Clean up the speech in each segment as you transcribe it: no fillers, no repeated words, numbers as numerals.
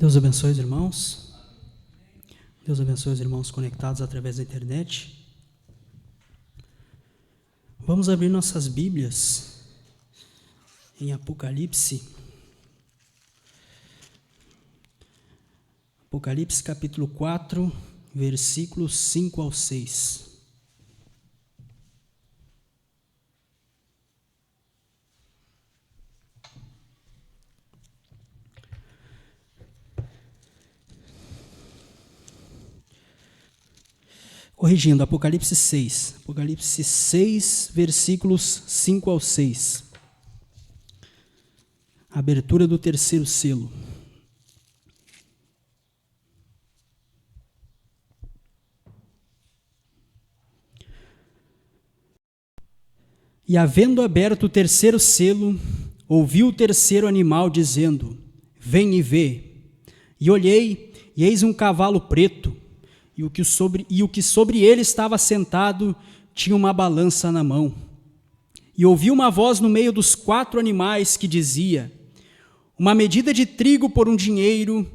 Deus abençoe os irmãos. Deus abençoe os irmãos conectados através da internet. Vamos abrir nossas Bíblias em Apocalipse. Apocalipse capítulo 4, versículos 5 ao 6. Corrigindo, Apocalipse 6. Apocalipse 6, versículos 5 ao 6. Abertura do terceiro selo. E havendo aberto o terceiro selo, ouvi o terceiro animal dizendo: Vem e vê. E olhei, e eis um cavalo preto, e o que sobre ele estava sentado tinha uma balança na mão. E ouvi uma voz no meio dos 4 animais que dizia: Uma medida de trigo por um dinheiro,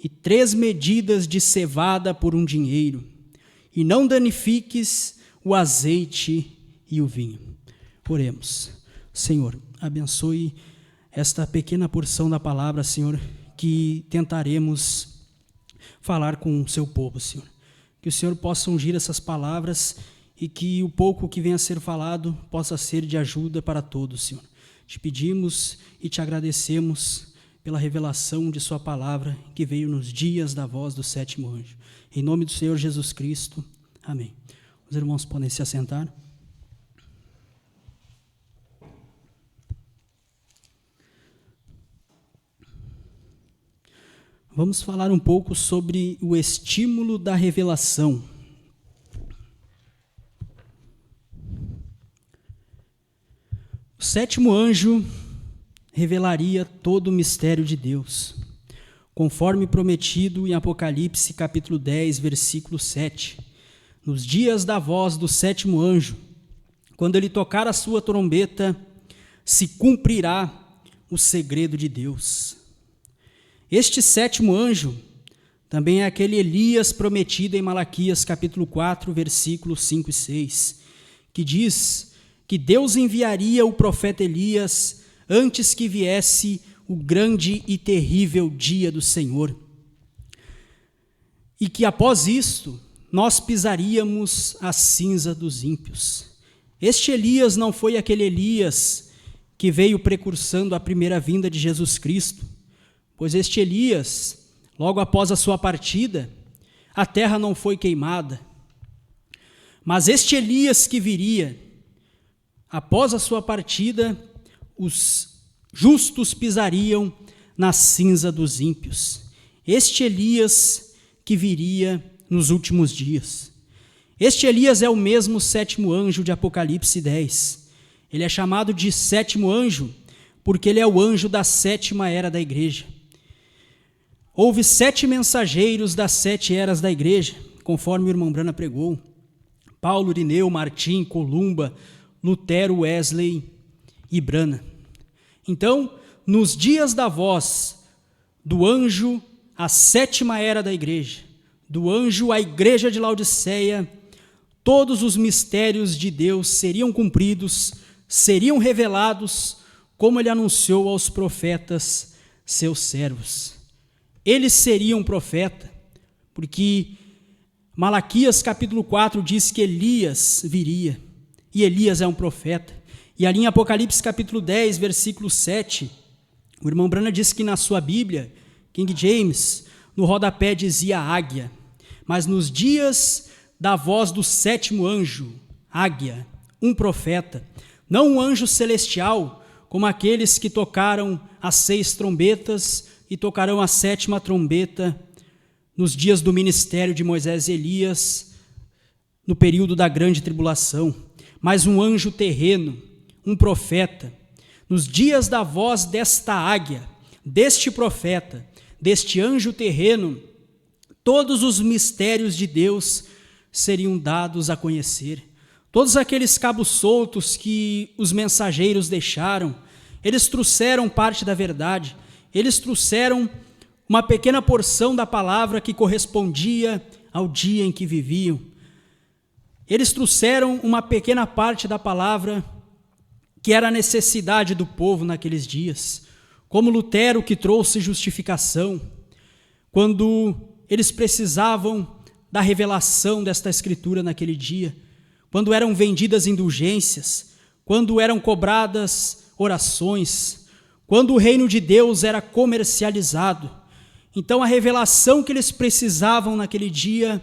e 3 medidas de cevada por um dinheiro, e não danifiques o azeite e o vinho. Oremos. Senhor, abençoe esta pequena porção da palavra, Senhor, que tentaremos falar com o seu povo, Senhor. Que o Senhor possa ungir essas palavras e que o pouco que venha a ser falado possa ser de ajuda para todos, Senhor. Te pedimos e te agradecemos pela revelação de sua palavra que veio nos dias da voz do 7º anjo. Em nome do Senhor Jesus Cristo. Amém. Os irmãos podem se assentar. Vamos falar um pouco sobre o estímulo da revelação. O 7º anjo revelaria todo o mistério de Deus, conforme prometido em Apocalipse capítulo 10, versículo 7. Nos dias da voz do 7º anjo, quando ele tocar a sua trombeta, se cumprirá o segredo de Deus. Este 7º anjo também é aquele Elias prometido em Malaquias capítulo 4, versículos 5 e 6, que diz que Deus enviaria o profeta Elias antes que viesse o grande e terrível dia do Senhor. E que após isto, nós pisaríamos a cinza dos ímpios. Este Elias não foi aquele Elias que veio precursando a primeira vinda de Jesus Cristo, pois este Elias, logo após a sua partida, a terra não foi queimada. Mas este Elias que viria, após a sua partida, os justos pisariam na cinza dos ímpios. Este Elias que viria nos últimos dias. Este Elias é o mesmo 7º anjo de Apocalipse 10. Ele é chamado de 7º anjo porque ele é o anjo da 7ª era da igreja. Houve 7 mensageiros das 7 eras da igreja, conforme o irmão Brana pregou. Paulo, Irineu, Martim, Columba, Lutero, Wesley e Brana. Então, nos dias da voz do anjo à 7ª era da igreja, do anjo à igreja de Laodiceia, todos os mistérios de Deus seriam cumpridos, seriam revelados, como ele anunciou aos profetas, seus servos. Ele seria um profeta, porque Malaquias capítulo 4 diz que Elias viria, e Elias é um profeta. E ali em Apocalipse capítulo 10, versículo 7, o irmão Brana disse que na sua Bíblia, King James, no rodapé dizia águia, mas nos dias da voz do 7º anjo, águia, um profeta, não um anjo celestial, como aqueles que tocaram as 6 trombetas e tocarão a 7ª trombeta nos dias do ministério de Moisés e Elias, no período da grande tribulação, mas um anjo terreno, um profeta. Nos dias da voz desta águia, deste profeta, deste anjo terreno, todos os mistérios de Deus seriam dados a conhecer. Todos aqueles cabos soltos que os mensageiros deixaram, eles trouxeram parte da verdade. Eles trouxeram uma pequena porção da palavra que correspondia ao dia em que viviam. Eles trouxeram uma pequena parte da palavra que era a necessidade do povo naqueles dias, como Lutero, que trouxe justificação, quando eles precisavam da revelação desta escritura naquele dia, quando eram vendidas indulgências, quando eram cobradas orações, quando o reino de Deus era comercializado. Então a revelação que eles precisavam naquele dia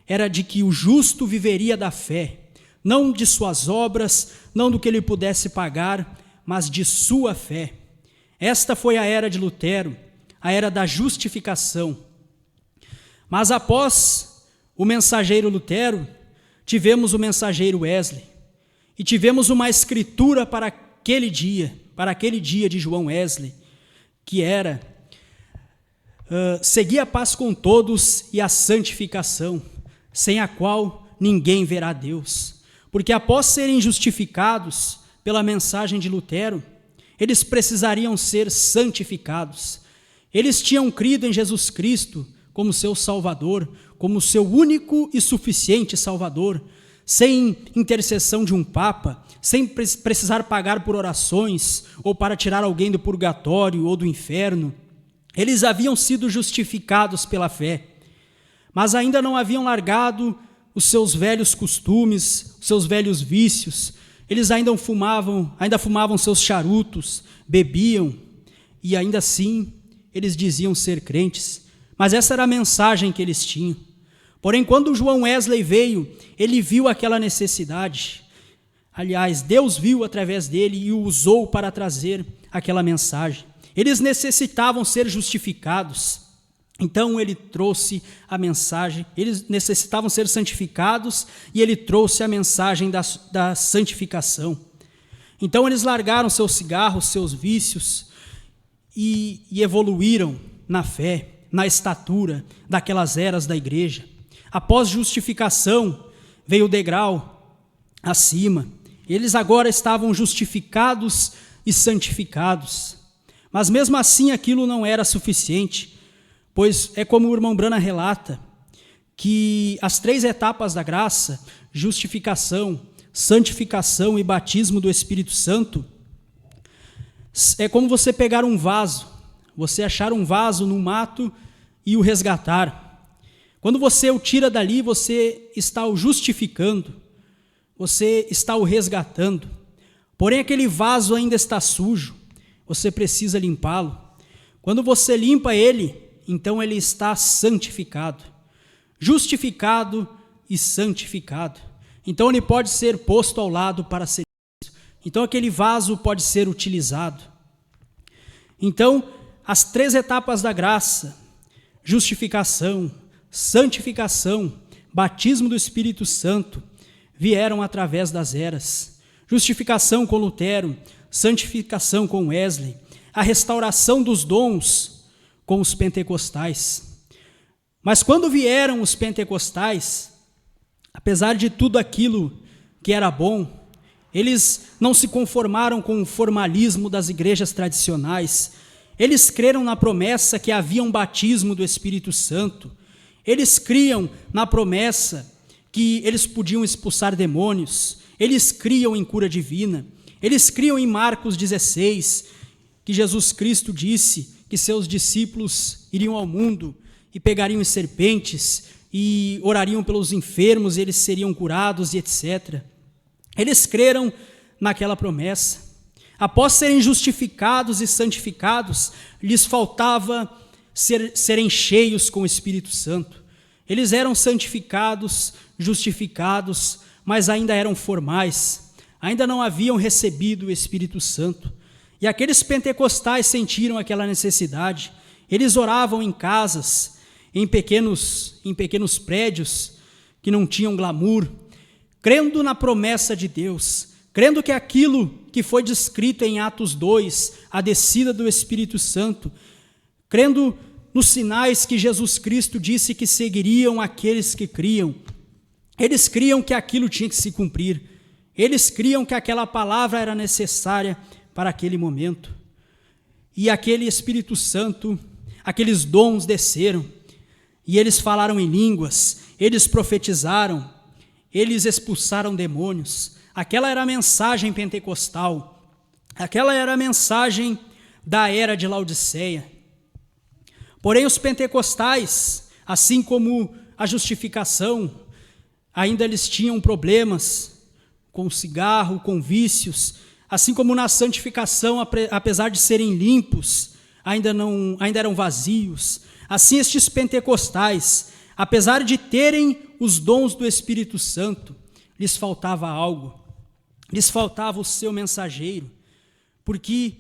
era de que o justo viveria da fé, não de suas obras, não do que ele pudesse pagar, mas de sua fé. Esta foi a era de Lutero, a era da justificação. Mas após o mensageiro Lutero, tivemos o mensageiro Wesley, e tivemos uma escritura para aquele dia de João Wesley, que era: segui a paz com todos e a santificação, sem a qual ninguém verá Deus. Porque após serem justificados pela mensagem de Lutero, eles precisariam ser santificados. Eles tinham crido em Jesus Cristo como seu Salvador, como seu único e suficiente Salvador, sem intercessão de um Papa, sem precisar pagar por orações ou para tirar alguém do purgatório ou do inferno. Eles haviam sido justificados pela fé, mas ainda não haviam largado os seus velhos costumes, os seus velhos vícios. Eles ainda fumavam seus charutos, bebiam, e ainda assim eles diziam ser crentes. Mas essa era a mensagem que eles tinham. Porém, quando João Wesley veio, ele viu aquela necessidade. Aliás, Deus viu através dele e o usou para trazer aquela mensagem. Eles necessitavam ser justificados. Então ele trouxe a mensagem, eles necessitavam ser santificados e ele trouxe a mensagem da santificação. Então eles largaram seus cigarros, seus vícios e evoluíram na fé, na estatura daquelas eras da igreja. Após justificação veio o degrau acima. Eles agora estavam justificados e santificados. Mas mesmo assim aquilo não era suficiente, pois é como o irmão Branham relata, que as 3 etapas da graça, justificação, santificação e batismo do Espírito Santo, é como você pegar um vaso, você achar um vaso no mato e o resgatar. Quando você o tira dali, você está o justificando, você está o resgatando. Porém, aquele vaso ainda está sujo, você precisa limpá-lo. Quando você limpa ele, então ele está santificado, justificado e santificado. Então ele pode ser posto ao lado para ser visto. Então aquele vaso pode ser utilizado. Então, as 3 etapas da graça, justificação, santificação, batismo do Espírito Santo, vieram através das eras. Justificação com Lutero, santificação com Wesley, a restauração dos dons com os pentecostais. Mas quando vieram os pentecostais, apesar de tudo aquilo que era bom, eles não se conformaram com o formalismo das igrejas tradicionais. Eles creram na promessa que havia um batismo do Espírito Santo. Eles criam na promessa que eles podiam expulsar demônios. Eles criam em cura divina. Eles criam em Marcos 16, que Jesus Cristo disse que seus discípulos iriam ao mundo e pegariam as serpentes e orariam pelos enfermos e eles seriam curados e etc. Eles creram naquela promessa. Após serem justificados e santificados, lhes faltava serem cheios com o Espírito Santo. Eles eram santificados, justificados, mas ainda eram formais, ainda não haviam recebido o Espírito Santo. E aqueles pentecostais sentiram aquela necessidade. Eles oravam em casas, em pequenos prédios que não tinham glamour, crendo na promessa de Deus, crendo que aquilo que foi descrito em Atos 2, a descida do Espírito Santo, crendo nos sinais que Jesus Cristo disse que seguiriam aqueles que criam. Eles criam que aquilo tinha que se cumprir. Eles criam que aquela palavra era necessária para aquele momento. E aquele Espírito Santo, aqueles dons desceram, e eles falaram em línguas, eles profetizaram, eles expulsaram demônios. Aquela era a mensagem pentecostal, aquela era a mensagem da era de Laodiceia. Porém, os pentecostais, assim como a justificação, ainda eles tinham problemas com o cigarro, com vícios, assim como na santificação, apesar de serem limpos, ainda eram vazios. Assim, estes pentecostais, apesar de terem os dons do Espírito Santo, lhes faltava algo, lhes faltava o seu mensageiro, porque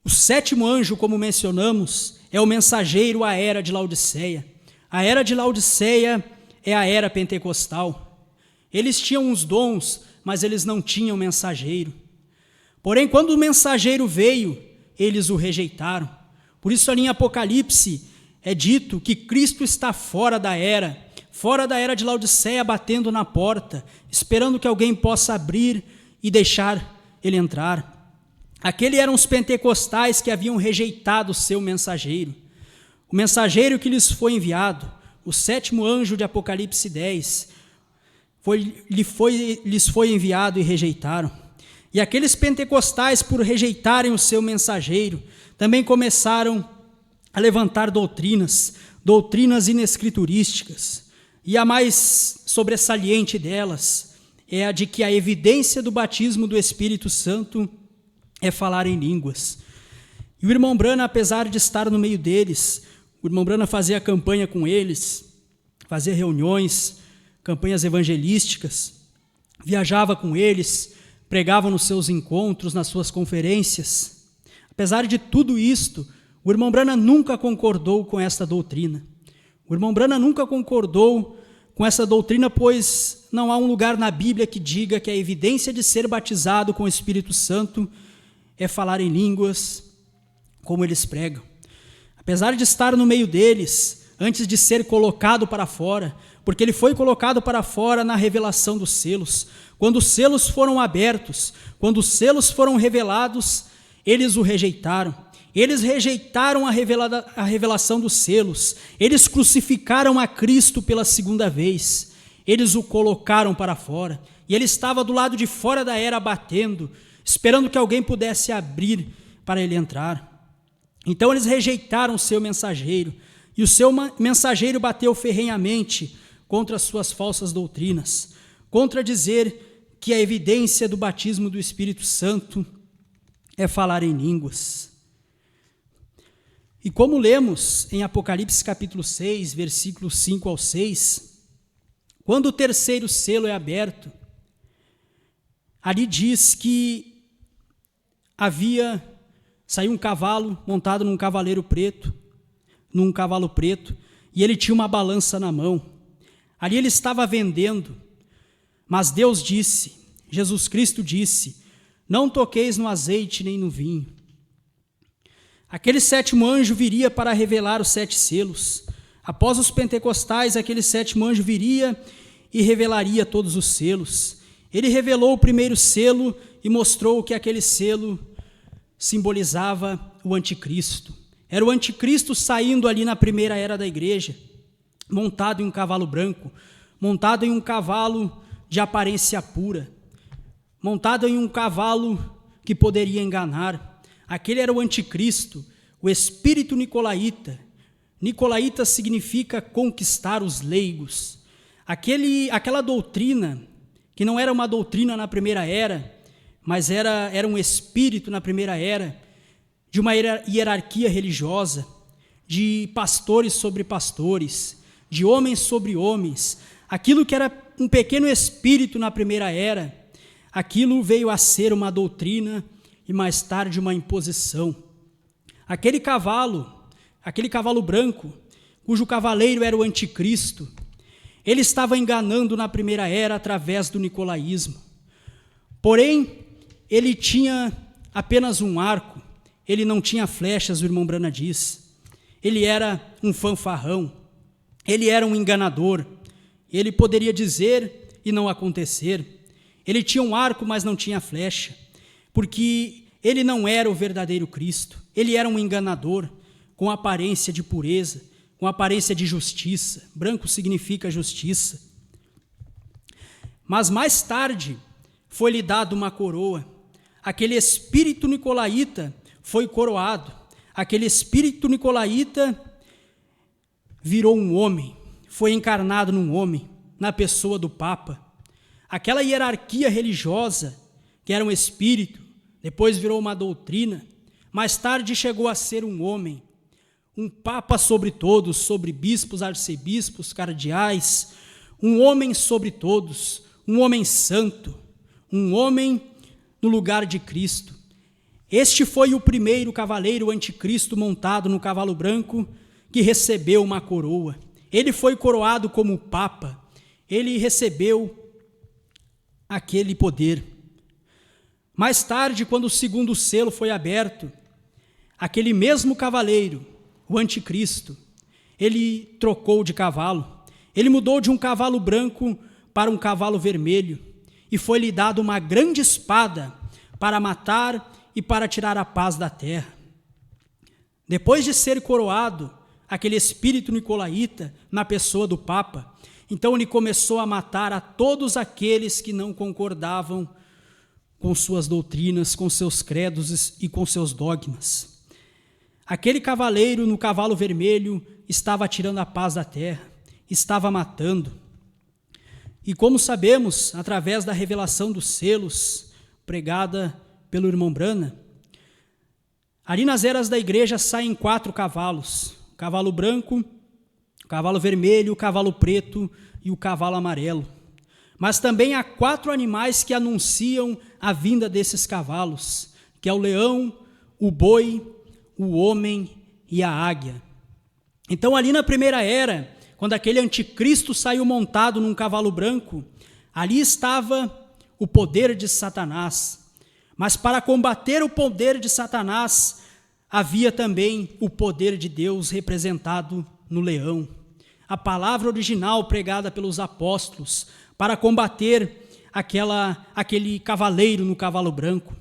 o sétimo anjo, como mencionamos, é o mensageiro à era de Laodiceia. A era de Laodiceia é a era pentecostal. Eles tinham os dons, mas eles não tinham mensageiro. Porém, quando o mensageiro veio, eles o rejeitaram. Por isso, ali em Apocalipse, é dito que Cristo está fora da era de Laodiceia, batendo na porta, esperando que alguém possa abrir e deixar ele entrar. Aqueles eram os pentecostais que haviam rejeitado o seu mensageiro. O mensageiro que lhes foi enviado, o sétimo anjo de Apocalipse 10, lhes foi enviado e rejeitaram. E aqueles pentecostais, por rejeitarem o seu mensageiro, também começaram a levantar doutrinas inescriturísticas. E a mais sobressalente delas é a de que a evidência do batismo do Espírito Santo é falar em línguas. E o irmão Branham, apesar de estar no meio deles, o irmão Branham fazia campanha com eles, fazia reuniões, campanhas evangelísticas, viajava com eles, pregava nos seus encontros, nas suas conferências. Apesar de tudo isto, o irmão Branham nunca concordou com esta doutrina. O irmão Branham nunca concordou com essa doutrina, pois não há um lugar na Bíblia que diga que a evidência de ser batizado com o Espírito Santo é falar em línguas, como eles pregam. Apesar de estar no meio deles, antes de ser colocado para fora, porque ele foi colocado para fora na revelação dos selos. Quando os selos foram abertos, quando os selos foram revelados, eles o rejeitaram. Eles rejeitaram a revelação dos selos. Eles crucificaram a Cristo pela segunda vez. Eles o colocaram para fora. E ele estava do lado de fora da era batendo, esperando que alguém pudesse abrir para ele entrar. Então eles rejeitaram o seu mensageiro. E o seu mensageiro bateu ferrenhamente contra as suas falsas doutrinas, contra dizer que a evidência do batismo do Espírito Santo é falar em línguas. E como lemos em Apocalipse capítulo 6, versículos 5 ao 6, quando o terceiro selo é aberto, ali diz que saiu um cavalo montado num cavalo preto, e ele tinha uma balança na mão. Ali ele estava vendendo, mas Deus disse, Jesus Cristo disse, não toqueis no azeite nem no vinho. Aquele sétimo anjo viria para revelar os 7 selos. Após os pentecostais, aquele sétimo anjo viria e revelaria todos os selos. Ele revelou o primeiro selo e mostrou que aquele selo simbolizava o anticristo. Era o anticristo saindo ali na primeira era da igreja, montado em um cavalo branco, montado em um cavalo de aparência pura, montado em um cavalo que poderia enganar. Aquele era o anticristo, o espírito nicolaíta. Nicolaíta significa conquistar os leigos. Aquela doutrina, que não era uma doutrina na primeira era, mas era um espírito na primeira era, de uma hierarquia religiosa, de pastores sobre pastores, de homens sobre homens. Aquilo que era um pequeno espírito na primeira era, aquilo veio a ser uma doutrina e mais tarde uma imposição. Aquele cavalo branco, cujo cavaleiro era o anticristo, ele estava enganando na primeira era através do nicolaísmo. Porém, ele tinha apenas um arco, ele não tinha flechas, o irmão Branham diz. Ele era um fanfarrão, ele era um enganador, ele poderia dizer e não acontecer. Ele tinha um arco, mas não tinha flecha, porque ele não era o verdadeiro Cristo, ele era um enganador. com aparência de pureza, com aparência de justiça. Branco significa justiça. Mas mais tarde foi-lhe dado uma coroa. Aquele espírito nicolaíta foi coroado. Aquele espírito nicolaíta virou um homem, foi encarnado num homem, na pessoa do Papa. Aquela hierarquia religiosa, que era um espírito, depois virou uma doutrina, mais tarde chegou a ser um homem, um Papa sobre todos, sobre bispos, arcebispos, cardeais, um homem sobre todos, um homem santo, um homem no lugar de Cristo. Este foi o primeiro cavaleiro anticristo montado no cavalo branco que recebeu uma coroa. Ele foi coroado como Papa, ele recebeu aquele poder. Mais tarde, quando o segundo selo foi aberto, aquele mesmo cavaleiro, o anticristo, ele trocou de cavalo. Ele mudou de um cavalo branco para um cavalo vermelho e foi-lhe dado uma grande espada para matar e para tirar a paz da terra. Depois de ser coroado, aquele espírito nicolaíta na pessoa do Papa, então ele começou a matar a todos aqueles que não concordavam com suas doutrinas, com seus credos e com seus dogmas. Aquele cavaleiro no cavalo vermelho estava tirando a paz da terra, estava matando. E como sabemos, através da revelação dos selos, pregada pelo irmão Brana, ali nas eras da igreja saem 4 cavalos, o cavalo branco, o cavalo vermelho, o cavalo preto e o cavalo amarelo. Mas também há 4 animais que anunciam a vinda desses cavalos, que é o leão, o boi, o homem e a águia. Então ali na primeira era, quando aquele anticristo saiu montado num cavalo branco, ali estava o poder de Satanás. Mas para combater o poder de Satanás, havia também o poder de Deus representado no leão. A palavra original pregada pelos apóstolos para combater aquele cavaleiro no cavalo branco.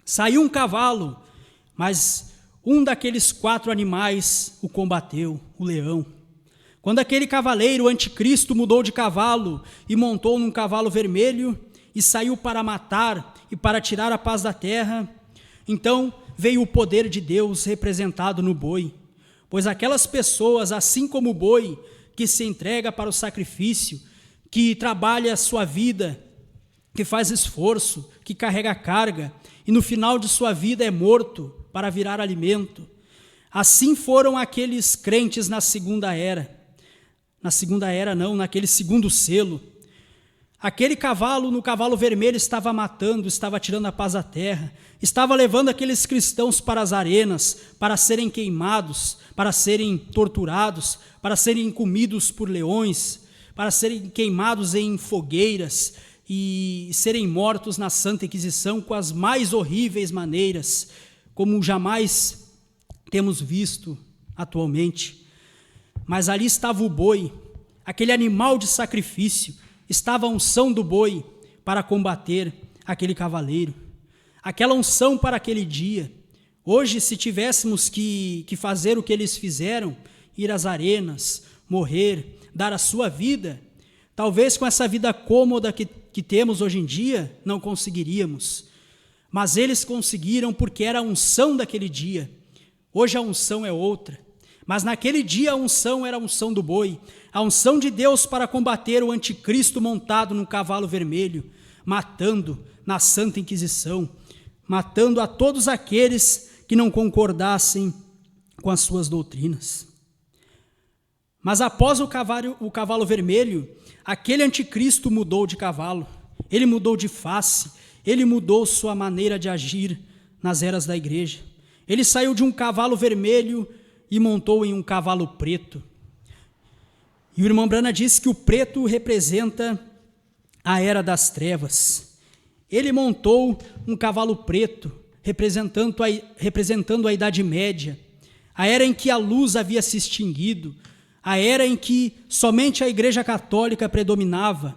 Saiu um cavalo, mas um daqueles 4 animais o combateu, o leão. Quando aquele cavaleiro, o anticristo, mudou de cavalo e montou num cavalo vermelho e saiu para matar e para tirar a paz da terra, então veio o poder de Deus representado no boi. Pois aquelas pessoas, assim como o boi, que se entrega para o sacrifício, que trabalha a sua vida, que faz esforço, que carrega carga, e no final de sua vida é morto para virar alimento. Assim foram aqueles crentes na segunda era. Na segunda era não, naquele segundo selo. Aquele cavalo no cavalo vermelho estava matando, estava tirando a paz da terra, estava levando aqueles cristãos para as arenas, para serem queimados, para serem torturados, para serem comidos por leões, para serem queimados em fogueiras e serem mortos na Santa Inquisição com as mais horríveis maneiras, como jamais temos visto atualmente. Mas ali estava o boi, aquele animal de sacrifício, estava a unção do boi para combater aquele cavaleiro, aquela unção para aquele dia. Hoje, se tivéssemos que fazer o que eles fizeram, ir às arenas, morrer, dar a sua vida, talvez com essa vida cômoda que temos hoje em dia, não conseguiríamos. Mas eles conseguiram porque era a unção daquele dia. Hoje a unção é outra. Mas naquele dia a unção era a unção do boi, a unção de Deus para combater o anticristo montado num cavalo vermelho, matando na Santa Inquisição, matando a todos aqueles que não concordassem com as suas doutrinas. Mas após o cavalo vermelho, aquele anticristo mudou de cavalo, ele mudou de face, ele mudou sua maneira de agir nas eras da igreja. Ele saiu de um cavalo vermelho e montou em um cavalo preto. E o irmão Brana disse que o preto representa a era das trevas. Ele montou um cavalo preto, representando a Idade Média, a era em que a luz havia se extinguido, a era em que somente a Igreja Católica predominava,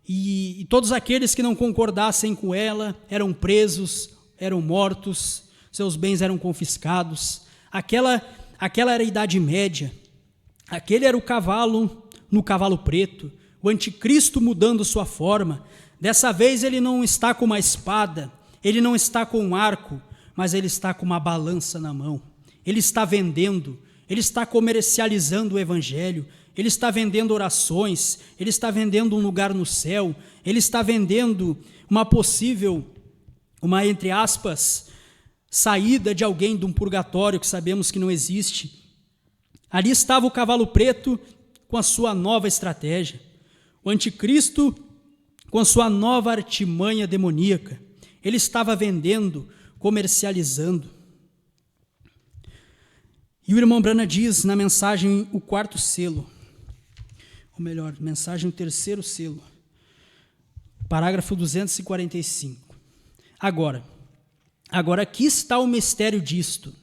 e todos aqueles que não concordassem com ela eram presos, eram mortos, seus bens eram confiscados. aquela era a Idade Média, aquele era o cavalo no cavalo preto, o anticristo mudando sua forma. Dessa vez ele não está com uma espada, ele não está com um arco, mas ele está com uma balança na mão. Ele está vendendo, ele está comercializando o evangelho, ele está vendendo orações, ele está vendendo um lugar no céu, ele está vendendo uma entre aspas, saída de alguém de um purgatório que sabemos que não existe. Ali estava o cavalo preto com a sua nova estratégia, o anticristo com a sua nova artimanha demoníaca. Ele estava vendendo, comercializando. E o irmão Branham diz na mensagem o quarto selo, ou melhor, mensagem o terceiro selo, parágrafo 245. Agora aqui está o mistério disto.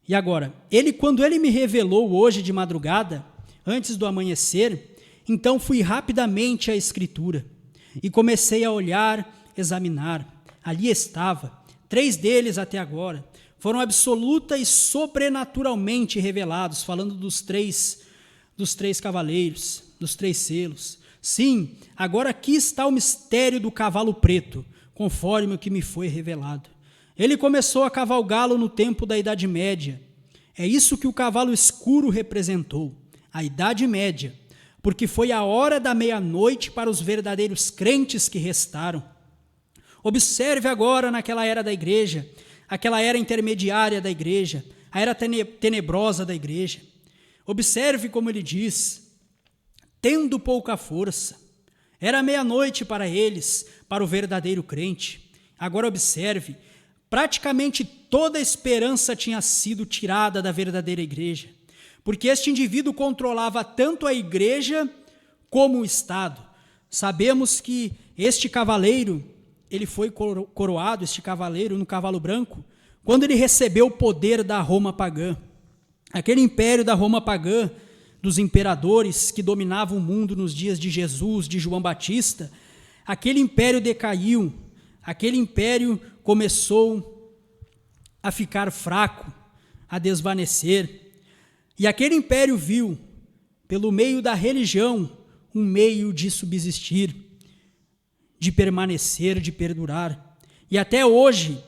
E agora, quando ele me revelou hoje de madrugada, antes do amanhecer, então fui rapidamente à Escritura e comecei a olhar, examinar. Ali estava, 3 deles até agora, foram absoluta e sobrenaturalmente revelados, falando dos três cavaleiros, dos 3 selos. Sim, agora aqui está o mistério do cavalo preto, conforme o que me foi revelado. Ele começou a cavalgá-lo no tempo da Idade Média. É isso que o cavalo escuro representou, a Idade Média, porque foi a hora da meia-noite para os verdadeiros crentes que restaram. Observe agora naquela era da igreja, aquela era intermediária da igreja, a era tenebrosa da igreja. Observe como ele diz, tendo pouca força. Era meia-noite para eles, para o verdadeiro crente. Agora observe, praticamente toda a esperança tinha sido tirada da verdadeira igreja, porque este indivíduo controlava tanto a igreja como o Estado. Sabemos que este cavaleiro, ele foi coroado, este cavaleiro no cavalo branco, quando ele recebeu o poder da Roma pagã. Aquele império da Roma pagã, dos imperadores que dominavam o mundo nos dias de Jesus, de João Batista, aquele império decaiu, aquele império começou a ficar fraco, a desvanecer. E aquele império viu, pelo meio da religião, um meio de subsistir, de permanecer, de perdurar. E até hoje,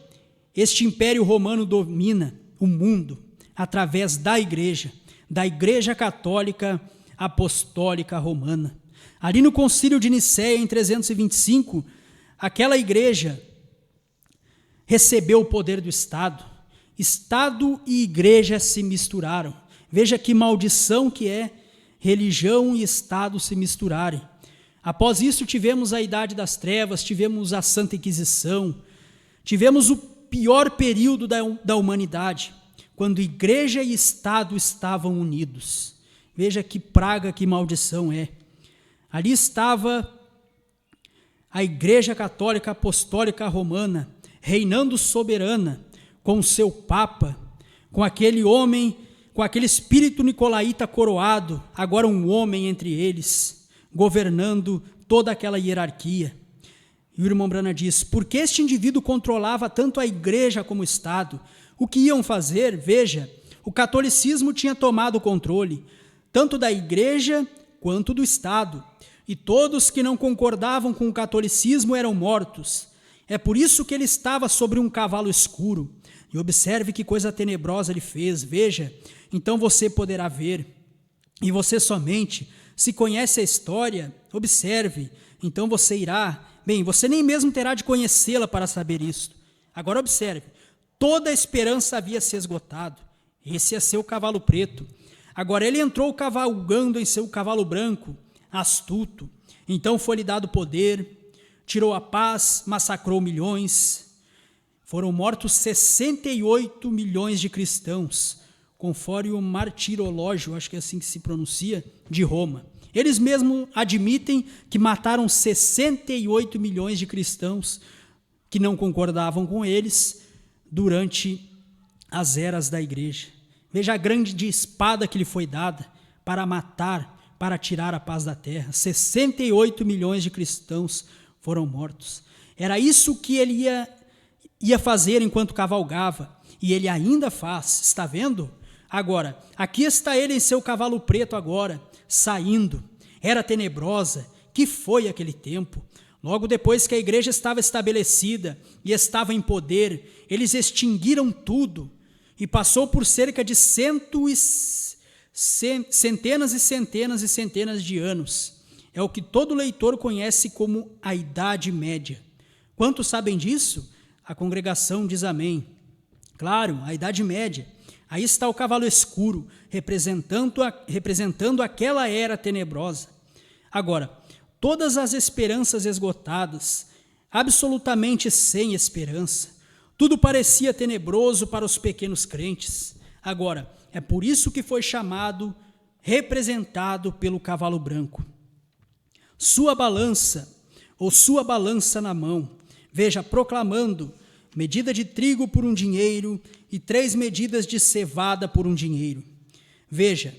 este império romano domina o mundo através da Igreja Católica Apostólica Romana. Ali no Concílio de Nicéia, em 325, aquela igreja recebeu o poder do Estado. Estado e igreja se misturaram. Veja que maldição que é religião e Estado se misturarem. Após isso tivemos a Idade das Trevas, tivemos a Santa Inquisição, tivemos o pior período da humanidade, quando igreja e Estado estavam unidos. Veja que praga, que maldição é. Ali estava a Igreja Católica Apostólica Romana, reinando soberana, com o seu Papa, com aquele homem, com aquele espírito nicolaíta coroado, agora um homem entre eles, governando toda aquela hierarquia. E o irmão Branham diz, porque este indivíduo controlava tanto a igreja como o Estado, o que iam fazer? Veja, o catolicismo tinha tomado o controle, tanto da igreja quanto do Estado, e todos que não concordavam com o catolicismo eram mortos. É por isso que ele estava sobre um cavalo escuro. E observe que coisa tenebrosa ele fez, veja, então você poderá ver, e você somente, se conhece a história, observe, então você irá, você nem mesmo terá de conhecê-la para saber isto. Agora observe, toda a esperança havia se esgotado, esse é seu cavalo preto, agora ele entrou cavalgando em seu cavalo branco, astuto, então foi-lhe dado poder, tirou a paz, massacrou milhões, foram mortos 68 milhões de cristãos, conforme o martirológio, acho que é assim que se pronuncia, de Roma. Eles mesmos admitem que mataram 68 milhões de cristãos que não concordavam com eles durante as eras da igreja. Veja a grande espada que lhe foi dada para matar, para tirar a paz da terra. 68 milhões de cristãos foram mortos. Era isso que ele ia fazer enquanto cavalgava. e ele ainda faz, está vendo? Agora, aqui está ele em seu cavalo preto agora, saindo. Era tenebrosa, que foi aquele tempo. Logo depois que a igreja estava estabelecida e estava em poder, eles extinguiram tudo e passou por cerca de centenas e centenas e centenas de anos. É o que todo leitor conhece como a Idade Média. Quantos sabem disso? A congregação diz amém. Claro, a Idade Média. Aí está o cavalo escuro, representando aquela era tenebrosa. Agora, todas as esperanças esgotadas, absolutamente sem esperança, tudo parecia tenebroso para os pequenos crentes. Agora, é por isso que foi representado pelo cavalo branco. Sua balança na mão, veja, proclamando medida de trigo por um dinheiro e 3 medidas de cevada por um dinheiro. Veja,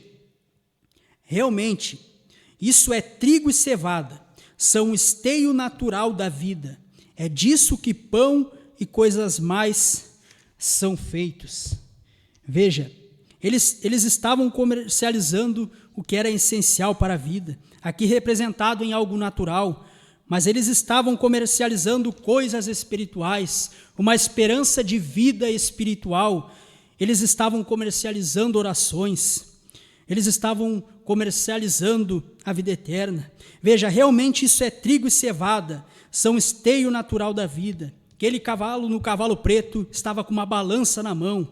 realmente, isso é trigo e cevada, são o esteio natural da vida. É disso que pão e coisas mais são feitos. Veja, eles estavam comercializando o que era essencial para a vida, aqui representado em algo natural, mas eles estavam comercializando coisas espirituais, uma esperança de vida espiritual. Eles estavam comercializando orações, eles estavam comercializando a vida eterna. Veja, realmente isso é trigo e cevada, são esteio natural da vida. Aquele cavalo, no cavalo preto, estava com uma balança na mão,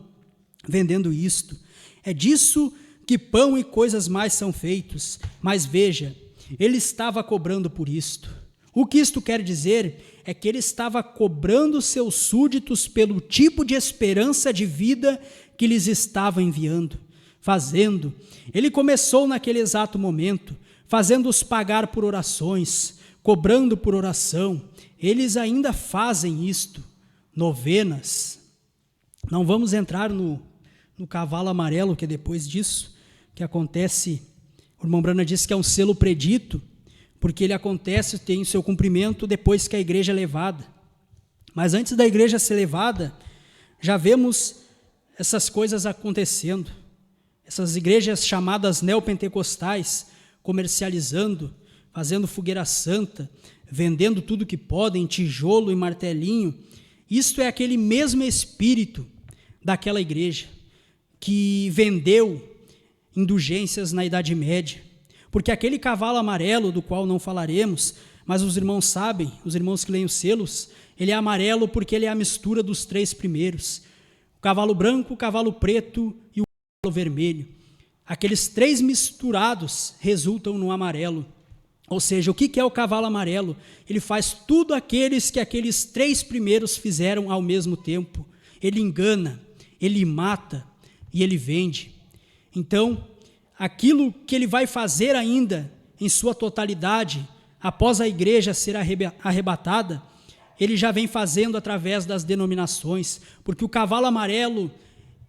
vendendo isto. É disso que pão e coisas mais são feitos. Mas veja, ele estava cobrando por isto. O que isto quer dizer é que ele estava cobrando seus súditos pelo tipo de esperança de vida que lhes estava enviando, fazendo. Ele começou naquele exato momento, fazendo-os pagar por orações, cobrando por oração. Eles ainda fazem isto, novenas. Não vamos entrar no cavalo amarelo, que é depois disso, que acontece. O irmão Brana disse que é um selo predito, porque ele acontece, tem o seu cumprimento depois que a igreja é levada. Mas antes da igreja ser levada, já vemos essas coisas acontecendo. Essas igrejas chamadas neopentecostais, comercializando, fazendo fogueira santa, vendendo tudo que podem, tijolo e martelinho. Isto é aquele mesmo espírito daquela igreja que vendeu indulgências na Idade Média. Porque aquele cavalo amarelo, do qual não falaremos, mas os irmãos sabem, os irmãos que leem os selos, ele é amarelo porque ele é a mistura dos 3 primeiros. O cavalo branco, o cavalo preto e o cavalo vermelho. Aqueles 3 misturados resultam no amarelo. Ou seja, o que é o cavalo amarelo? Ele faz tudo aqueles que aqueles 3 primeiros fizeram ao mesmo tempo. Ele engana, ele mata e ele vende. Então, aquilo que ele vai fazer ainda em sua totalidade, após a igreja ser arrebatada, ele já vem fazendo através das denominações, porque o cavalo amarelo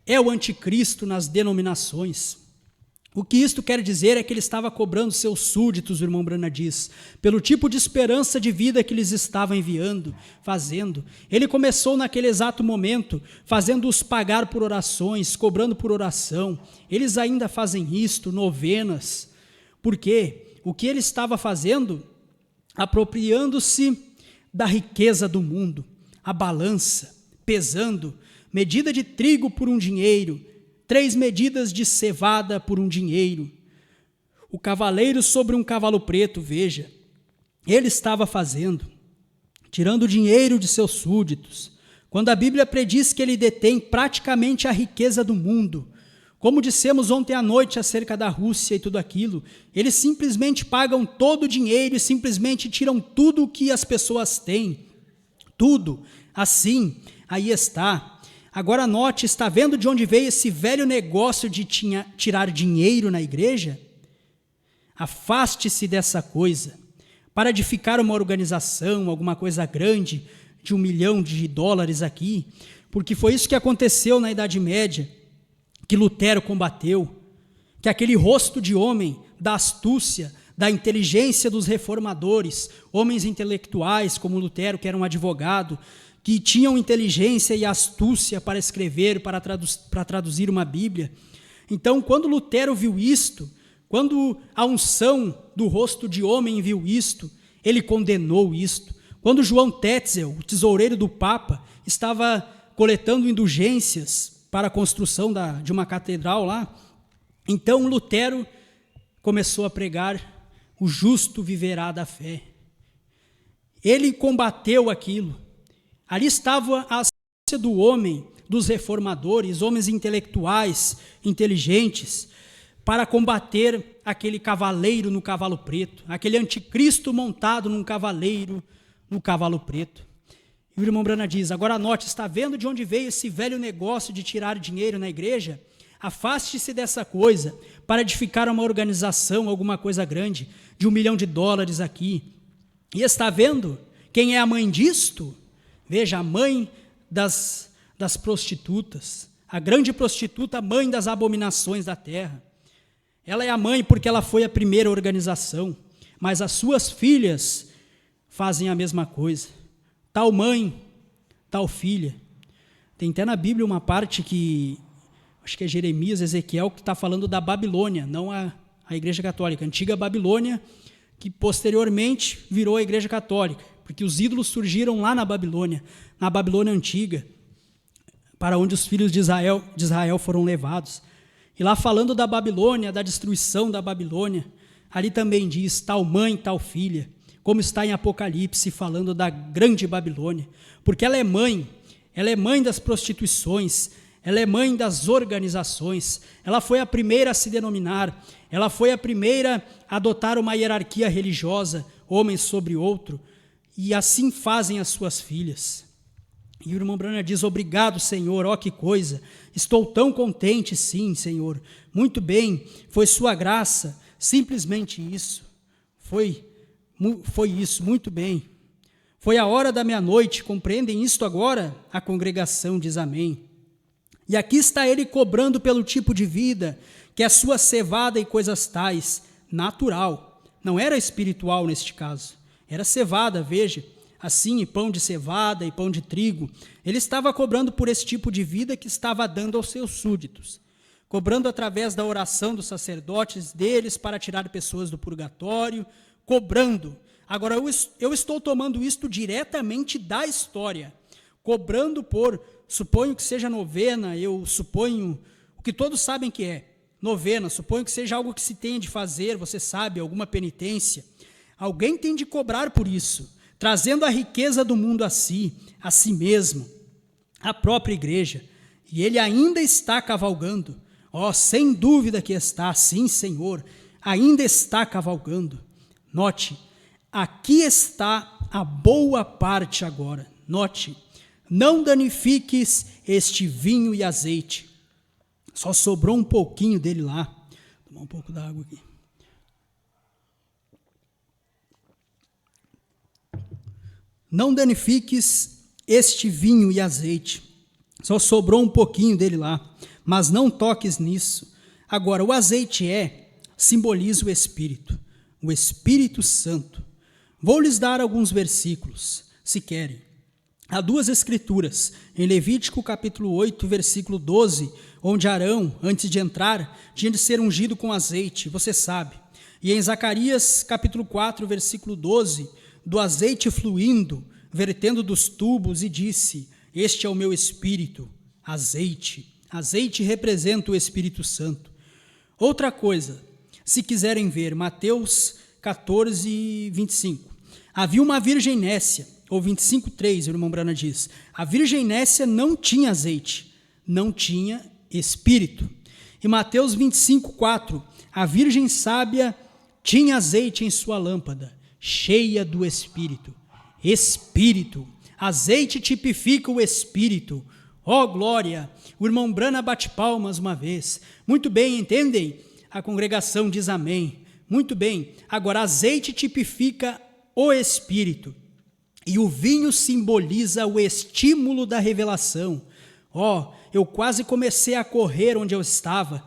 é o anticristo nas denominações. O que isto quer dizer é que ele estava cobrando seus súditos, o irmão Brana diz, pelo tipo de esperança de vida que eles estavam enviando, fazendo. Ele começou naquele exato momento, fazendo-os pagar por orações, cobrando por oração. Eles ainda fazem isto, novenas. Por quê? O que ele estava fazendo? Apropriando-se da riqueza do mundo, a balança, pesando, medida de trigo por um dinheiro, 3 medidas de cevada por um dinheiro. O cavaleiro sobre um cavalo preto, veja, ele estava fazendo, tirando o dinheiro de seus súditos, quando a Bíblia prediz que ele detém praticamente a riqueza do mundo. Como dissemos ontem à noite acerca da Rússia e tudo aquilo, eles simplesmente pagam todo o dinheiro e simplesmente tiram tudo o que as pessoas têm. Tudo. Assim, aí está. Agora note, está vendo de onde veio esse velho negócio de tirar dinheiro na igreja? Afaste-se dessa coisa. Para edificar uma organização, alguma coisa grande, de $1 milhão aqui, porque foi isso que aconteceu na Idade Média, que Lutero combateu, que aquele rosto de homem, da astúcia, da inteligência dos reformadores, homens intelectuais como Lutero, que era um advogado, que tinham inteligência e astúcia para escrever, para traduzir uma Bíblia. Então, quando Lutero viu isto, quando a unção do rosto de homem viu isto, ele condenou isto. Quando João Tetzel, o tesoureiro do Papa, estava coletando indulgências para a construção de uma catedral lá, então Lutero começou a pregar: o justo viverá da fé. Ele combateu aquilo. Ali estava a astúcia do homem, dos reformadores, homens intelectuais, inteligentes, para combater aquele cavaleiro no cavalo preto, aquele anticristo montado num cavaleiro no cavalo preto. E o irmão Brana diz: agora anote, está vendo de onde veio esse velho negócio de tirar dinheiro na igreja? Afaste-se dessa coisa para edificar uma organização, alguma coisa grande, de $1 milhão aqui. E está vendo quem é a mãe disto? Veja, a mãe das prostitutas, a grande prostituta, mãe das abominações da terra. Ela é a mãe porque ela foi a primeira organização, mas as suas filhas fazem a mesma coisa. Tal mãe, tal filha. Tem até na Bíblia uma parte que, acho que é Jeremias, Ezequiel, que está falando da Babilônia, não a Igreja Católica, a antiga Babilônia, que posteriormente virou a Igreja Católica, porque os ídolos surgiram lá na Babilônia antiga, para onde os filhos de Israel foram levados. E lá falando da Babilônia, da destruição da Babilônia, ali também diz tal mãe, tal filha, como está em Apocalipse, falando da grande Babilônia, porque ela é mãe das prostituições, ela é mãe das organizações, ela foi a primeira a se denominar, ela foi a primeira a adotar uma hierarquia religiosa, homem sobre outro, e assim fazem as suas filhas. E o irmão Brana diz: obrigado, Senhor, ó que coisa, estou tão contente, sim, Senhor, muito bem, foi sua graça, simplesmente isso, foi isso, muito bem. Foi a hora da meia-noite, compreendem isto agora? A congregação diz amém. E aqui está ele cobrando pelo tipo de vida, que é a sua cevada e coisas tais, natural, não era espiritual neste caso, era cevada, veja, assim, e pão de cevada e pão de trigo. Ele estava cobrando por esse tipo de vida que estava dando aos seus súditos, cobrando através da oração dos sacerdotes deles para tirar pessoas do purgatório, cobrando. Agora, eu estou tomando isto diretamente da história, cobrando por, suponho que seja novena, eu suponho, o que todos sabem que é, novena, suponho que seja algo que se tenha de fazer, você sabe, alguma penitência. Alguém tem de cobrar por isso, trazendo a riqueza do mundo a si mesmo, a própria igreja. E ele ainda está cavalgando. Sem dúvida que está, sim, Senhor, ainda está cavalgando. Note, aqui está a boa parte agora. Note, não danifiques este vinho e azeite. Só sobrou um pouquinho dele lá. Vou tomar um pouco da água aqui. Não danifiques este vinho e azeite. Só sobrou um pouquinho dele lá, mas não toques nisso. Agora, o azeite simboliza o Espírito Santo. Vou lhes dar alguns versículos, se querem. Há duas escrituras, em Levítico capítulo 8, versículo 12, onde Arão, antes de entrar, tinha de ser ungido com azeite, você sabe. E em Zacarias capítulo 4, versículo 12, do azeite fluindo, vertendo dos tubos, e disse: este é o meu espírito, azeite. Azeite representa o Espírito Santo. Outra coisa, se quiserem ver, Mateus 14, 25. Havia uma virgem nécia, ou 25:3, o irmão Brana diz. A virgem nécia não tinha azeite, não tinha espírito. E Mateus 25:4, a virgem sábia tinha azeite em sua lâmpada, cheia do Espírito. Espírito, azeite tipifica o Espírito. Glória! O irmão Brana bate palmas uma vez. Muito bem, entendem? A congregação diz amém. Muito bem. Agora, azeite tipifica o Espírito. E o vinho simboliza o estímulo da revelação. Eu quase comecei a correr onde eu estava.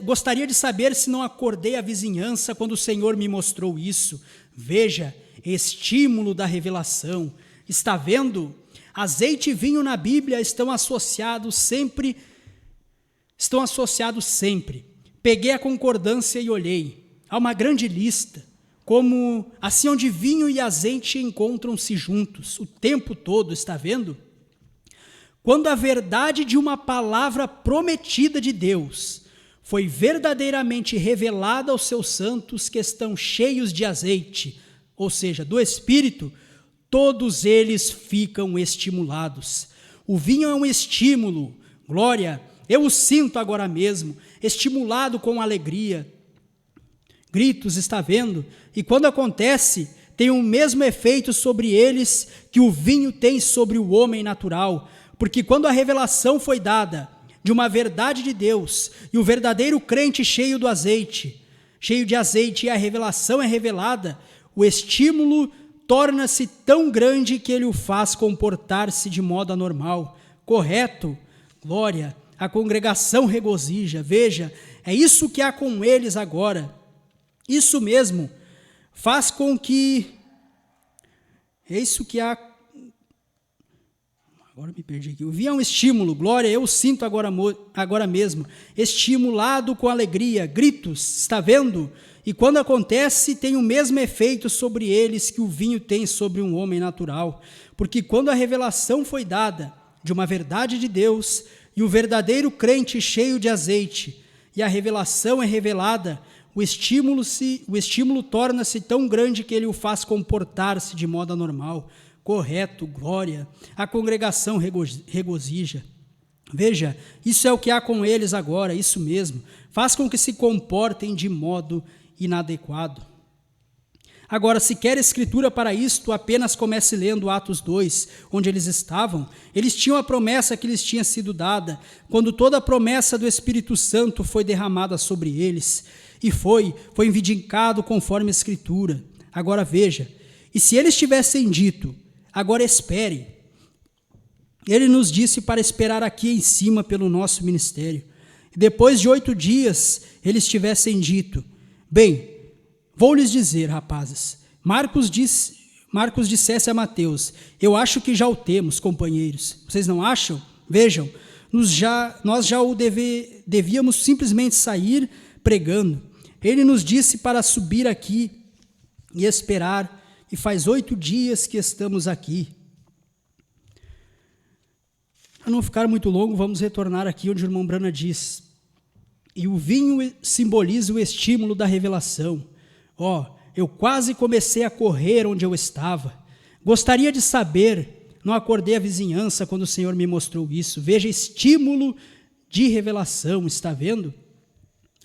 Gostaria de saber se não acordei a vizinhança quando o Senhor me mostrou isso. Veja, estímulo da revelação. Está vendo? Azeite e vinho na Bíblia estão associados sempre. Peguei a concordância e olhei. Há uma grande lista, como assim onde vinho e azeite encontram-se juntos o tempo todo, está vendo? Quando a verdade de uma palavra prometida de Deus foi verdadeiramente revelada aos seus santos que estão cheios de azeite, ou seja, do Espírito, todos eles ficam estimulados. O vinho é um estímulo, glória, eu o sinto agora mesmo, estimulado com alegria. Gritos, está vendo? E quando acontece, tem o mesmo efeito sobre eles que o vinho tem sobre o homem natural, porque quando a revelação foi dada de uma verdade de Deus, e o verdadeiro crente cheio de azeite, e a revelação é revelada, o estímulo torna-se tão grande que ele o faz comportar-se de modo anormal, correto, glória, a congregação regozija, veja, é isso que há com eles agora, isso mesmo, faz com que, é isso que há, agora me perdi aqui, o vinho é um estímulo, glória, eu sinto agora mesmo, estimulado com alegria, gritos, está vendo? E quando acontece, tem o mesmo efeito sobre eles que o vinho tem sobre um homem natural, porque quando a revelação foi dada de uma verdade de Deus, e o verdadeiro crente cheio de azeite, e a revelação é revelada, o estímulo torna-se tão grande que ele o faz comportar-se de modo anormal, correto, glória, a congregação regozija. Veja, isso é o que há com eles agora, isso mesmo, faz com que se comportem de modo inadequado. Agora, se quer escritura para isto, apenas comece lendo Atos 2, onde eles estavam. Eles tinham a promessa que lhes tinha sido dada, quando toda a promessa do Espírito Santo foi derramada sobre eles, e foi vindicado conforme a Escritura. Agora veja, e se eles tivessem dito, agora espere, ele nos disse para esperar aqui em cima pelo nosso ministério. E depois de 8 dias, eles tivessem dito, bem, vou lhes dizer, rapazes, Marcos dissesse a Mateus, eu acho que já o temos, companheiros. Vocês não acham? Vejam, nós já o devíamos simplesmente sair pregando. Ele nos disse para subir aqui e esperar, e faz 8 dias que estamos aqui. Para não ficar muito longo, vamos retornar aqui onde o irmão Brana diz, e o vinho simboliza o estímulo da revelação. Eu quase comecei a correr onde eu estava. Gostaria de saber, não acordei a vizinhança quando o Senhor me mostrou isso. Veja, estímulo de revelação, está vendo?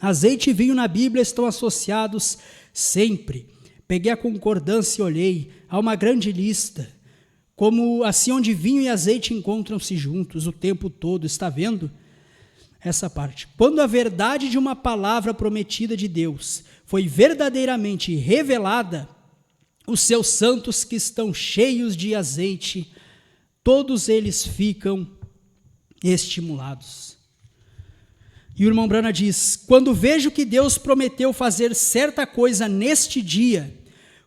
Azeite e vinho na Bíblia estão associados sempre. Peguei a concordância e olhei, há uma grande lista, como assim onde vinho e azeite encontram-se juntos o tempo todo, está vendo? Essa parte. Quando a verdade de uma palavra prometida de Deus foi verdadeiramente revelada, os seus santos que estão cheios de azeite, todos eles ficam estimulados. E o irmão Brana diz, quando vejo que Deus prometeu fazer certa coisa neste dia,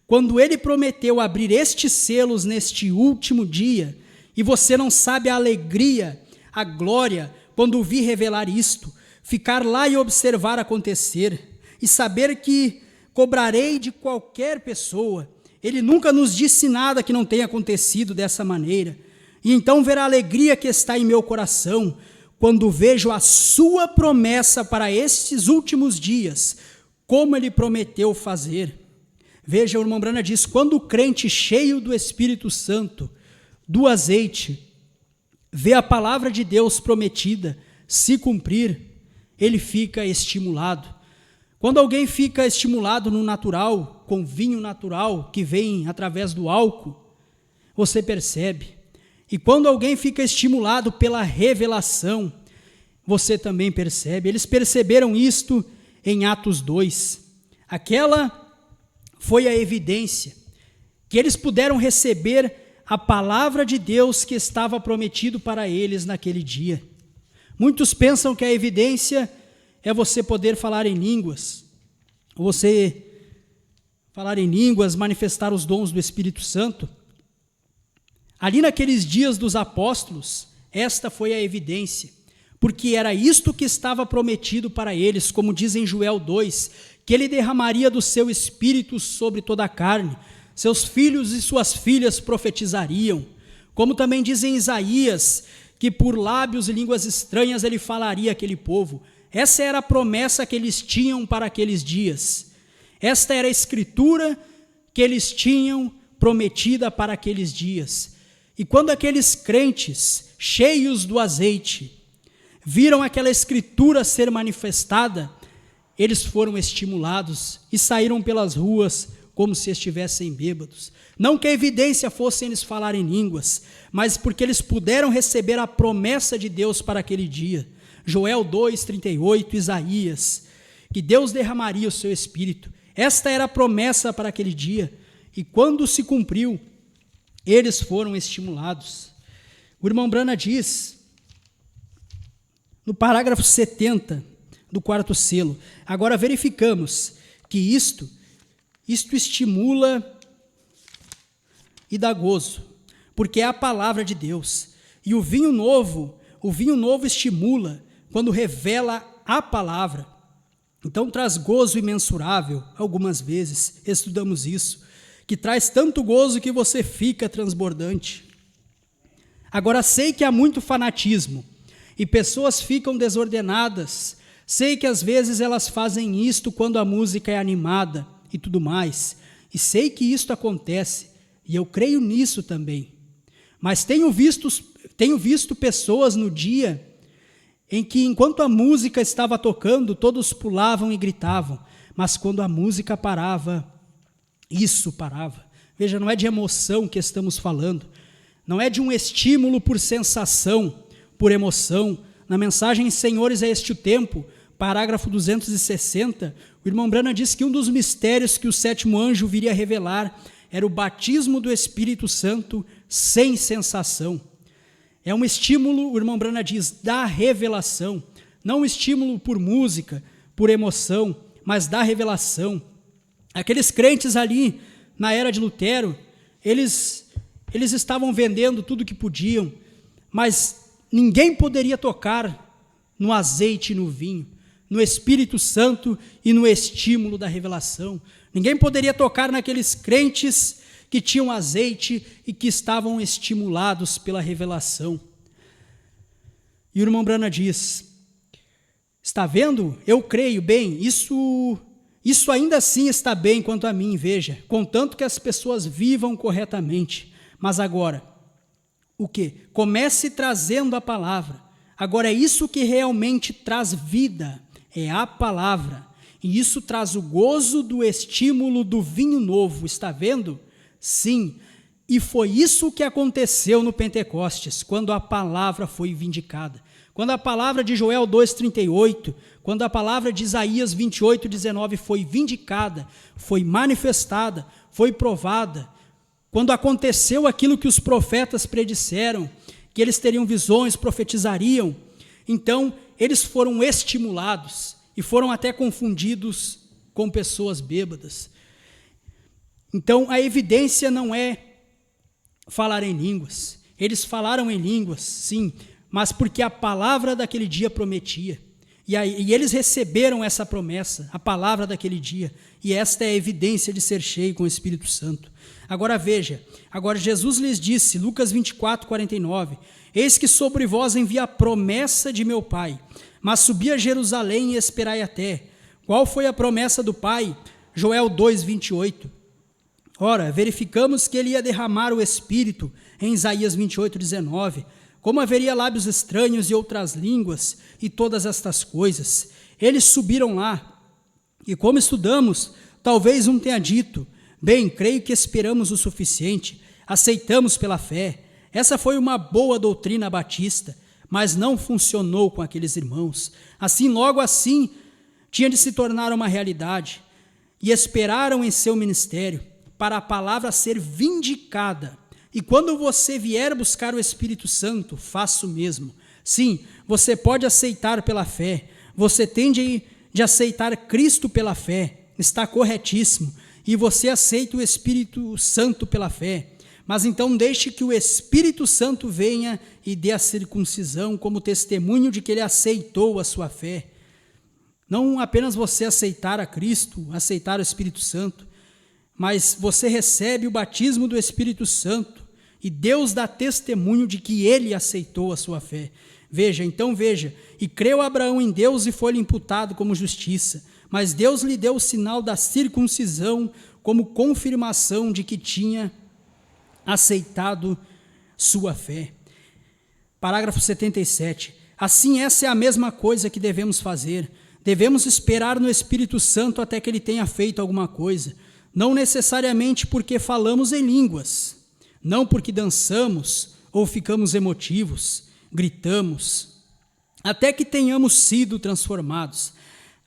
quando ele prometeu abrir estes selos neste último dia, e você não sabe a alegria, a glória, quando vi revelar isto, ficar lá e observar acontecer, e saber que cobrarei de qualquer pessoa, ele nunca nos disse nada que não tenha acontecido dessa maneira, e então ver a alegria que está em meu coração, quando vejo a sua promessa para estes últimos dias, como ele prometeu fazer. Veja, o irmão Brana diz, quando o crente cheio do Espírito Santo, do azeite, vê a palavra de Deus prometida se cumprir, ele fica estimulado. Quando alguém fica estimulado no natural, com vinho natural que vem através do álcool, você percebe. E quando alguém fica estimulado pela revelação, você também percebe. Eles perceberam isto em Atos 2. Aquela foi a evidência que eles puderam receber a palavra de Deus que estava prometido para eles naquele dia. Muitos pensam que a evidência é você poder falar em línguas, manifestar os dons do Espírito Santo. Ali naqueles dias dos apóstolos, esta foi a evidência, porque era isto que estava prometido para eles, como diz em Joel 2, que ele derramaria do seu espírito sobre toda a carne, seus filhos e suas filhas profetizariam, como também diz em Isaías, que por lábios e línguas estranhas ele falaria àquele povo. Essa era a promessa que eles tinham para aqueles dias. Esta era a escritura que eles tinham prometida para aqueles dias. E quando aqueles crentes, cheios do azeite, viram aquela escritura ser manifestada, eles foram estimulados e saíram pelas ruas como se estivessem bêbados. Não que a evidência fosse eles falarem línguas, mas porque eles puderam receber a promessa de Deus para aquele dia. Joel 2:38, Isaías, que Deus derramaria o seu espírito. Esta era a promessa para aquele dia. E quando se cumpriu, eles foram estimulados. O irmão Brana diz, no parágrafo 70 do quarto selo, agora verificamos que isto estimula e dá gozo, porque é a palavra de Deus. E o vinho novo estimula quando revela a palavra. Então traz gozo imensurável. Algumas vezes estudamos isso, que traz tanto gozo que você fica transbordante. Agora sei que há muito fanatismo e pessoas ficam desordenadas. Sei que às vezes elas fazem isto quando a música é animada e tudo mais. E sei que isto acontece, e eu creio nisso também. Mas tenho visto pessoas no dia em que, enquanto a música estava tocando, todos pulavam e gritavam. Mas quando a música parava, isso parava. Veja, não é de emoção que estamos falando. Não é de um estímulo por sensação, por emoção. Na mensagem Senhores, é este o tempo, parágrafo 260, o irmão Brana diz que um dos mistérios que o sétimo anjo viria a revelar era o batismo do Espírito Santo sem sensação. É um estímulo, o irmão Brana diz, da revelação. Não um estímulo por música, por emoção, mas da revelação. Aqueles crentes ali, na era de Lutero, eles estavam vendendo tudo que podiam, mas ninguém poderia tocar no azeite e no vinho, no Espírito Santo e no estímulo da revelação. Ninguém poderia tocar naqueles crentes que tinham azeite e que estavam estimulados pela revelação. E o irmão Brana diz, está vendo? Eu creio, bem, isso ainda assim está bem quanto a mim, veja, contanto que as pessoas vivam corretamente. Mas agora, o quê? Comece trazendo a palavra. Agora é isso que realmente traz vida, é a palavra. E isso traz o gozo do estímulo do vinho novo, está vendo? Sim, e foi isso que aconteceu no Pentecostes, quando a palavra foi vindicada. Quando a palavra de Joel 2:38, quando a palavra de Isaías 28:19 foi vindicada, foi manifestada, foi provada, quando aconteceu aquilo que os profetas predisseram, que eles teriam visões, profetizariam, então eles foram estimulados e foram até confundidos com pessoas bêbadas. Então a evidência não é falar em línguas. Eles falaram em línguas, sim, mas porque a palavra daquele dia prometia. E eles receberam essa promessa, a palavra daquele dia. E esta é a evidência de ser cheio com o Espírito Santo. Agora veja, agora Jesus lhes disse, Lucas 24:49, eis que sobre vós envia a promessa de meu Pai, mas subi a Jerusalém e esperai até. Qual foi a promessa do Pai? Joel 2:28. Ora, verificamos que ele ia derramar o Espírito em Isaías 28:19. Como haveria lábios estranhos e outras línguas e todas estas coisas. Eles subiram lá. E como estudamos, talvez um tenha dito, bem, creio que esperamos o suficiente, aceitamos pela fé. Essa foi uma boa doutrina batista, mas não funcionou com aqueles irmãos. Assim, logo assim, tinha de se tornar uma realidade. E esperaram em seu ministério, para a palavra ser vindicada. E quando você vier buscar o Espírito Santo, faça o mesmo. Sim, você pode aceitar pela fé. Você tem de aceitar Cristo pela fé. Está corretíssimo. E você aceita o Espírito Santo pela fé. Mas então deixe que o Espírito Santo venha e dê a circuncisão como testemunho de que ele aceitou a sua fé. Não apenas você aceitar a Cristo, aceitar o Espírito Santo, mas você recebe o batismo do Espírito Santo e Deus dá testemunho de que ele aceitou a sua fé. Veja, e creu Abraão em Deus e foi-lhe imputado como justiça, mas Deus lhe deu o sinal da circuncisão como confirmação de que tinha aceitado sua fé. Parágrafo 77. Assim, essa é a mesma coisa que devemos fazer. Devemos esperar no Espírito Santo até que ele tenha feito alguma coisa, não necessariamente porque falamos em línguas, não porque dançamos ou ficamos emotivos, gritamos, até que tenhamos sido transformados,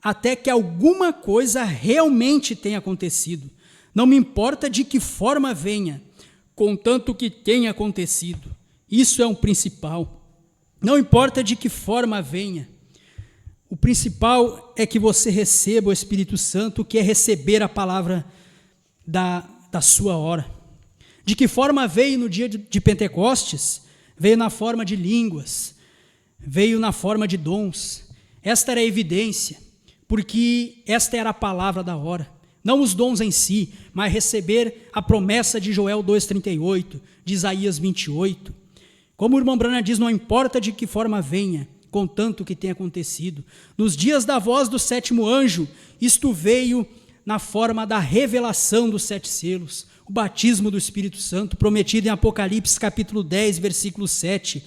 até que alguma coisa realmente tenha acontecido. Não me importa de que forma venha, contanto que tenha acontecido. Isso é o principal. Não importa de que forma venha. O principal é que você receba o Espírito Santo, que é receber a palavra da sua hora. De que forma veio no dia de Pentecostes? Veio na forma de línguas, veio na forma de dons. Esta era a evidência, porque esta era a palavra da hora. Não os dons em si, mas receber a promessa de Joel 2,38, de Isaías 28. Como o irmão Branham diz, não importa de que forma venha, contanto que tenha acontecido. Nos dias da voz do sétimo anjo, isto veio na forma da revelação dos 7 selos, o batismo do Espírito Santo, prometido em Apocalipse capítulo 10, versículo 7.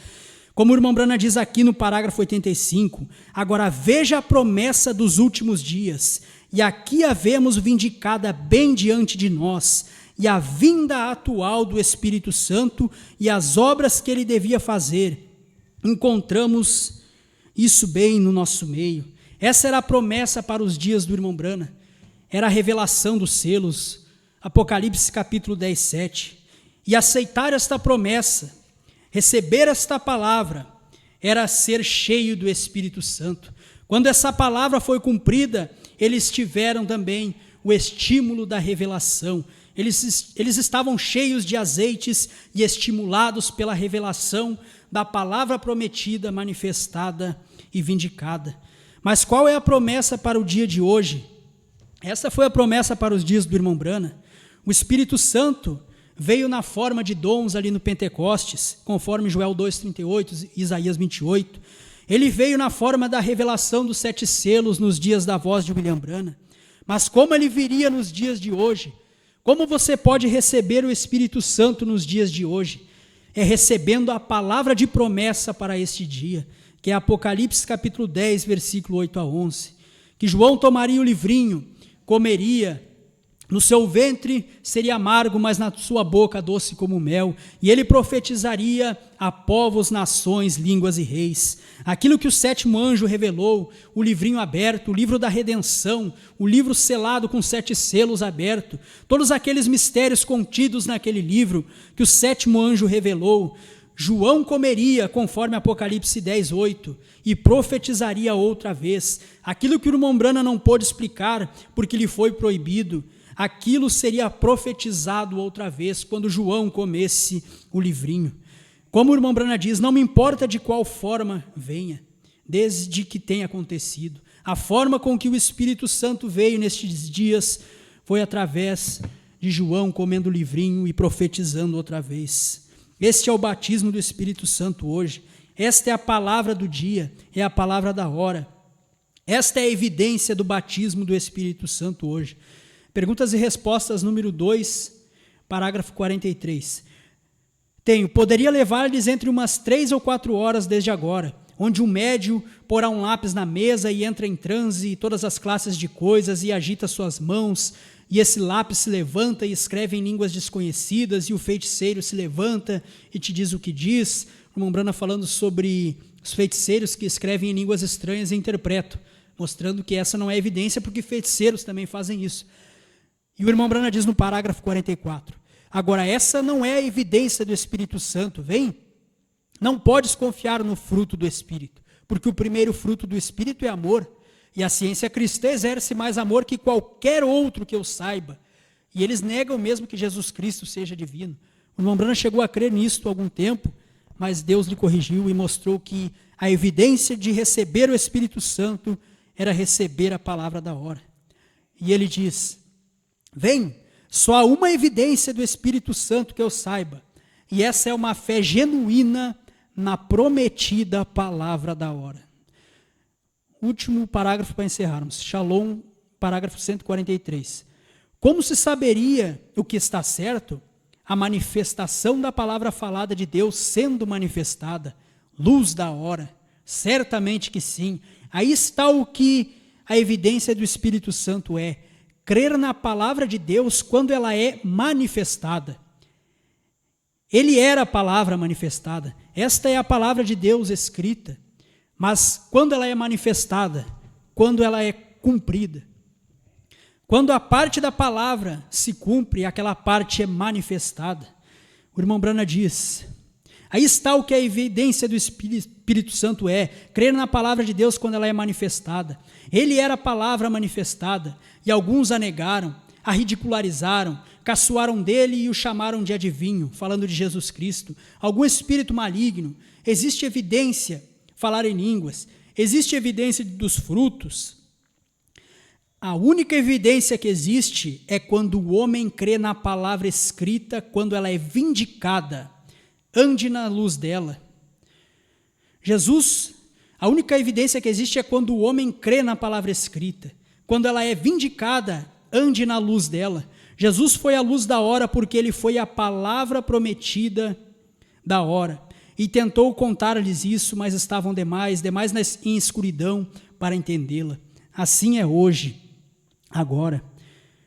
Como o irmão Branham diz aqui no parágrafo 85, agora veja a promessa dos últimos dias, e aqui a vemos vindicada bem diante de nós, e a vinda atual do Espírito Santo e as obras que ele devia fazer. Encontramos isso bem no nosso meio. Essa era a promessa para os dias do irmão Branham. Era a revelação dos selos, Apocalipse capítulo 10, 7. E aceitar esta promessa, receber esta palavra, era ser cheio do Espírito Santo. Quando essa palavra foi cumprida, eles tiveram também o estímulo da revelação. Eles estavam cheios de azeites e estimulados pela revelação da palavra prometida, manifestada e vindicada. Mas qual é a promessa para o dia de hoje? Essa foi a promessa para os dias do irmão Branham. O Espírito Santo veio na forma de dons ali no Pentecostes, conforme Joel 2,38 e Isaías 28. Ele veio na forma da revelação dos 7 selos nos dias da voz de William Branham. Mas como ele viria nos dias de hoje? Como você pode receber o Espírito Santo nos dias de hoje? É recebendo a palavra de promessa para este dia, que é Apocalipse capítulo 10, versículo 8 a 11. Que João tomaria o livrinho, comeria, no seu ventre seria amargo, mas na sua boca doce como mel, e ele profetizaria a povos, nações, línguas e reis. Aquilo que o 7º anjo revelou, o livrinho aberto, o livro da redenção, o livro selado com 7 selos aberto, todos aqueles mistérios contidos naquele livro que o 7º anjo revelou, João comeria, conforme Apocalipse 10, 8, e profetizaria outra vez. Aquilo que o irmão Branham não pôde explicar, porque lhe foi proibido, aquilo seria profetizado outra vez, quando João comesse o livrinho. Como o irmão Branham diz, não me importa de qual forma venha, desde que tenha acontecido. A forma com que o Espírito Santo veio nestes dias foi através de João comendo o livrinho e profetizando outra vez. Este é o batismo do Espírito Santo hoje. Esta é a palavra do dia, é a palavra da hora. Esta é a evidência do batismo do Espírito Santo hoje. Perguntas e respostas número 2, parágrafo 43. Poderia levar-lhes entre umas 3 ou 4 horas desde agora, onde um médio porá um lápis na mesa e entra em transe e todas as classes de coisas e agita suas mãos, e esse lápis se levanta e escreve em línguas desconhecidas, e o feiticeiro se levanta e te diz o que diz. O irmão Branham falando sobre os feiticeiros que escrevem em línguas estranhas e interpretam, mostrando que essa não é evidência, porque feiticeiros também fazem isso. E o irmão Branham diz no parágrafo 44, agora essa não é a evidência do Espírito Santo, vem? Não podes confiar no fruto do Espírito, porque o primeiro fruto do Espírito é amor, e a ciência cristã exerce mais amor que qualquer outro que eu saiba, e eles negam mesmo que Jesus Cristo seja divino. O irmão Branham chegou a crer nisto há algum tempo, mas Deus lhe corrigiu e mostrou que a evidência de receber o Espírito Santo era receber a palavra da hora. E ele diz: vem, só há uma evidência do Espírito Santo que eu saiba, e essa é uma fé genuína na prometida palavra da hora. Último parágrafo para encerrarmos. Shalom, parágrafo 143. Como se saberia o que está certo? A manifestação da palavra falada de Deus sendo manifestada, luz da hora, certamente que sim. Aí está o que a evidência do Espírito Santo é: crer na palavra de Deus quando ela é manifestada. Ele era a palavra manifestada, esta é a palavra de Deus escrita, mas quando ela é manifestada, quando ela é cumprida, quando a parte da palavra se cumpre, aquela parte é manifestada. O irmão Branham diz: aí está o que a evidência do Espírito Santo é: crer na palavra de Deus quando ela é manifestada. Ele era a palavra manifestada, e alguns a negaram, a ridicularizaram, caçoaram dele e o chamaram de adivinho, falando de Jesus Cristo, algum espírito maligno. Existe evidência, falar em línguas, existe evidência dos frutos. A única evidência que existe é quando o homem crê na palavra escrita, quando ela é vindicada. Ande na luz dela. Jesus, a única evidência que existe é quando o homem crê na palavra escrita. Quando ela é vindicada, ande na luz dela. Jesus foi a luz da hora porque ele foi a palavra prometida da hora. E tentou contar-lhes isso, mas estavam demais em escuridão para entendê-la. Assim é hoje, agora.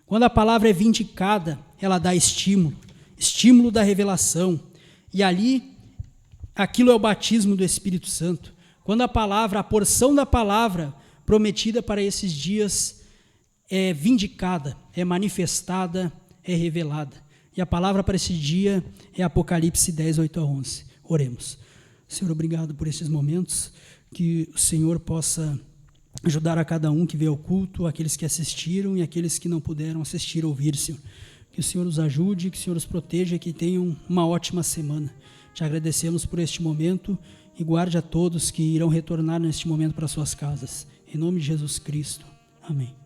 Quando a palavra é vindicada, ela dá estímulo da revelação. E ali, aquilo é o batismo do Espírito Santo. Quando a porção da palavra prometida para esses dias é vindicada, é manifestada, é revelada. E a palavra para esse dia é Apocalipse 10, 8 a 11. Oremos. Senhor, obrigado por esses momentos, que o Senhor possa ajudar a cada um que veio ao culto, aqueles que assistiram e aqueles que não puderam assistir ou ouvir, Senhor. Que o Senhor os ajude, que o Senhor os proteja e que tenham uma ótima semana. Te agradecemos por este momento e guarde a todos que irão retornar neste momento para suas casas. Em nome de Jesus Cristo. Amém.